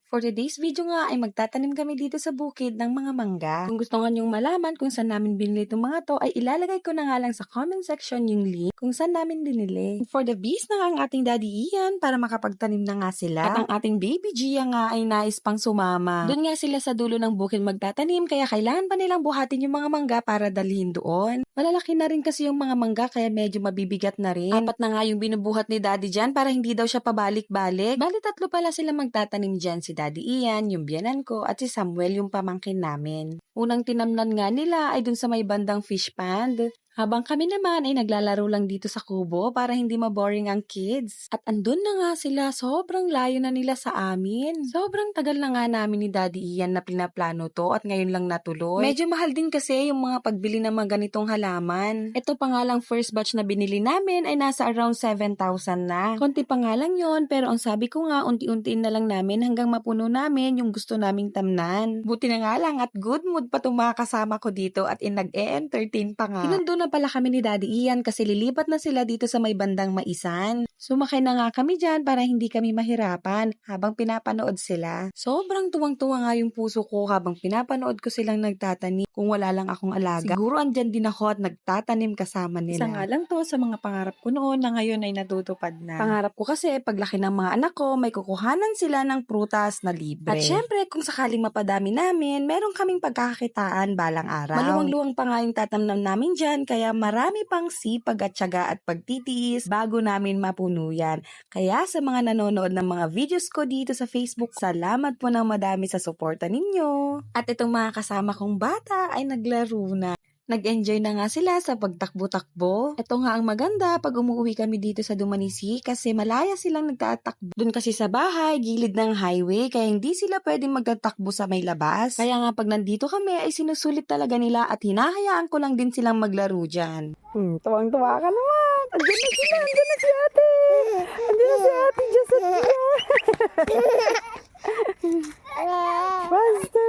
For today's video nga ay magtatanim kami dito sa bukid ng mga mangga. Kung gusto nga niyong malaman kung saan namin binili itong mga to ay ilalagay ko na nga lang sa comment section yung link kung saan namin binili. For the bees na nga ang ating Daddy Ian para makapagtanim na nga sila. At ang ating baby Gia nga ay nais pang sumama. Doon nga sila sa dulo ng bukid magtatanim kaya kailangan pa nilang buhatin yung mga mangga para dalhin doon. Malalaki na rin kasi yung mga mangga kaya medyo mabibigat na rin. Apat na nga yung binubuhat ni Daddy dyan para hindi daw siya pabalik-balik. Bali tatlo pala sila magtatanim dyan, si Daddy Ian, yung biyanan ko, at si Samuel, yung pamangkin namin. Unang tinamnan nga nila ay dun sa may bandang fish pond. Habang kami naman ay naglalaro lang dito sa kubo para hindi maboring ang kids. At andun na nga sila, sobrang layo na nila sa amin. Sobrang tagal na nga namin ni Daddy Ian na pinaplano to at ngayon lang natuloy. Medyo mahal din kasi yung mga pagbili ng mga ganitong halaman. Ito pa nga lang first batch na binili namin ay nasa around 7,000 na. Konti pa nga lang yon pero ang sabi ko nga unti-untiin na lang namin hanggang mapuno namin yung gusto naming tamnan. Buti na nga lang at good mood pa itong mga kasama ko dito at nag-e-entertain pa nga. Sinundo na pala kami ni Daddy Ian kasi lilipat na sila dito sa may bandang Maisan. Sumakay na nga kami dyan para hindi kami mahirapan habang pinapanood sila. Sobrang tuwang-tuwa nga yung puso ko habang pinapanood ko silang nagtatanim kung wala lang akong alaga. Siguro andyan din ako at nagtatanim kasama nila. Isa nga lang to sa mga pangarap ko noon na ngayon ay natutupad na. Pangarap ko kasi paglaki ng mga anak ko may kukuhanan sila ng prutas na libre. At syempre kung sakaling mapadami namin, meron kaming pagkakakitaan balang araw. Maluwang-luwang pa nga yung tatamnam namin dyan kaya marami pang sipag at tiyaga at pagtitiis bago namin mapuno yan. Kaya sa mga nanonood ng mga videos ko dito sa Facebook, salamat po ng madami sa suporta ninyo. At itong mga kasama kong bata ay naglaro na. Nag-enjoy na nga sila sa pagtakbo-takbo. Ito nga ang maganda pag umuwi kami dito sa Dumanisi kasi malaya silang nagtatakbo. Doon kasi sa bahay, gilid ng highway, kaya hindi sila pwedeng magtatakbo sa may labas. Kaya nga pag nandito kami ay sinusulit talaga nila at hinahayaan ko lang din silang maglaro dyan. Tuwang-tuwa ka naman! Andiyan na sila! Andiyan na si ate! Andiyan na si ate! Diyos at Basta!